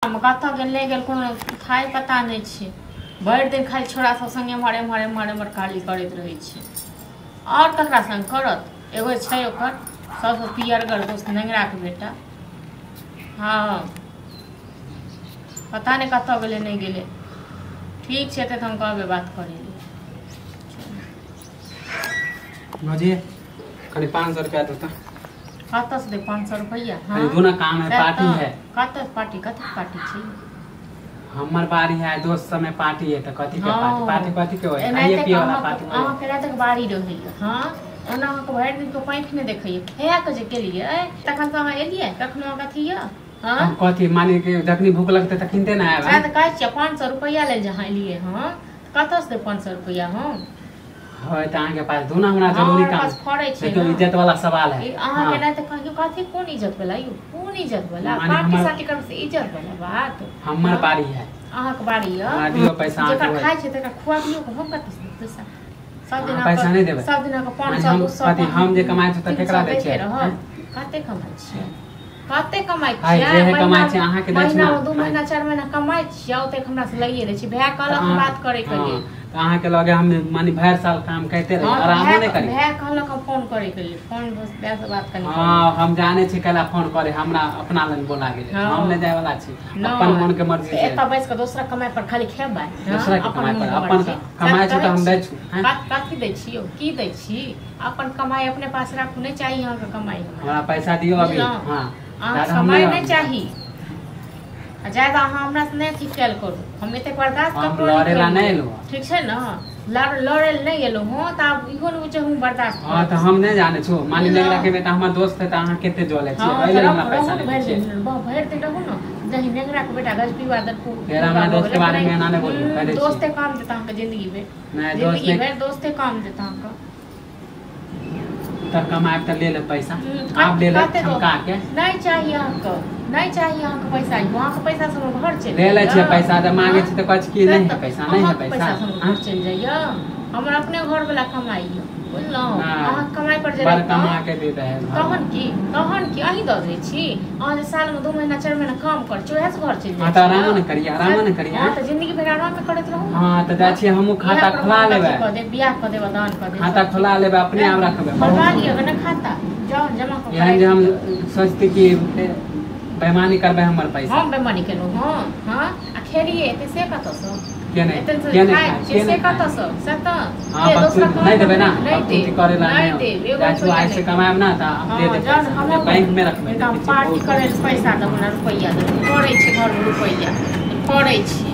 कतऽ गेल नहीं गेल कोनो खाए पता नहीं छै। भरि दिन खाली छोड़ा सब संगे मारे मारे मारे मारे काली करैत रहै छै। और ककरा संग करत एगो छै ओकर सबसे पियरगर दोस्त नेंगरा के बेटा। हाँ पता नहीं कतऽ गेले नहीं गेले। ठीक छै त हम कहबे बात करे मुझे करीब 500 रुपया देता। कत से दे 500 रुपया? हाँ दोनों काम है पार्टी है। कत पार्टी पार्टी छै? हमर बारी है दोस्त समय पार्टी है त कथि के पार्टी पार्टी पार्टी के होय खाइए पिए वाला पार्टी में अहाँ केला तक बारी रहै। हां ओना अहाँ के भरि दिन के पैंख ने देखैय हेया के जे केलिए तखन से अहाँ एलिए कखनो कथि य हां कथि माने के जखनी भूख लगते त किनते ना आबे शायद कहै छियै 500 रुपया ले जहाँ एलिए। हां कत से दे 500 रुपया? हम है त अहाँ के पास दोना हमरा जरूरी काम पास फड़ै छै देखियो इज्जत वाला सवाल है। अहाँ के नै त कहियो कथि कोन इज्जत वाला यौ कोन इज्जत वाला पार्टी साटी कर से इज्जत वाला बात हमर बारी है। अहाँ के बारी य हमरा दियो पैसा जेकर खाइ छै तकरा खुआ दियो हम कत से पैसा सब दिन पैसा नहीं देबे सब दिन का 500 200 हम जे कमाइ छै त केकरा दै छै? कते कमाइ छियै कते कमाइ आइ छियै? जे कमाइ छै अहाँ के दै छै महीना 2 महीना 4 महीना कमाइ छियै ओते हमरा से लइए दै छी। भै कहलक बात करे के लिए त अहाँ के लगे हम माने भर साल काम करते रहे आराम नहीं करी। भै कहलक हम फोन करे के लिए फोन बस भै से बात करनी। हां हम जाने छी कला फोन करे हमरा अपना लन बोला गेले हम नहीं जाय वाला छी अपन मन के मर्जी से एत बैस के दूसरा कमाई पर खाली खेबै दूसरा के कमाई पर अपन कमाई छै त हम दै छी। कथि दै छियो की दै छी? अपन कमाई अपने पास राखू नहीं चाहिए अहाँ के कमाई हमरा पैसा दियो अभी। हां कमाई नहीं चाहिए ज्यादा अहाँ हमरा से नहीं ठीक कैल करू हम एते बर्दाश्त करू लड़ेला नहीं एलो ठीक छै ना लड़े नहीं एलो हो त अब इहो न जे हम बर्दाश्त हां त हम नहीं जाने छु मानी नेगरा के बेटा हमर दोस्त है त अहाँ केते जोले छी एले हमरा पैसा नहीं छै। भर दिन रहू न जही नेगरा के बेटा गजबी वादरपुर तेरा हमरा दोस्त के बारे में ना नहीं बोलियो कह दे छी दोस्ते काम देता हमके जिंदगी में नहीं जिंदगी में दोस्ते काम देता हमका त कमाए त ले ले पैसा आप ले ले ठमका के नहीं चाहिए हमको नहीं चाहिए हमको पैसा वहां के पैसा से घर चल ले ले छै पैसा त मांगे छी त कछ की नहीं है पैसा नहीं है पैसा घर चल जाइए हमर अपने घर वाला कमाई बुझलो अहाँ कमाई पर जे पर कमा के दे दे तहन की अही द दे छी अहाँ जे साल में 2 महीना 4 महीना काम कर छी ओहे से घर चल हां त आराम नहीं करिए हां त जिंदगी भर आराम में करत रहू। हां त जा छी हमहु खाता खोला लेबे क दे बियाह क देबे दान क दे खाता खोला लेबे अपने आप रखबे बनवा लियो ना खाता जाओ जमा कर यानी हम सोचते कि बेईमानी करबे हमर पैसा हम बेईमानी केनो हां आ खेलिए एते से कत सो के नहीं से कत सो से त हां बस नहीं देबे ना नहीं करेला नहीं दे जाचू आई से कमाएब ना त दे दे हम बैंक में रखबे पार्टी करे पैसा दबना रुपया दे करे छी घर में रुपया करे छी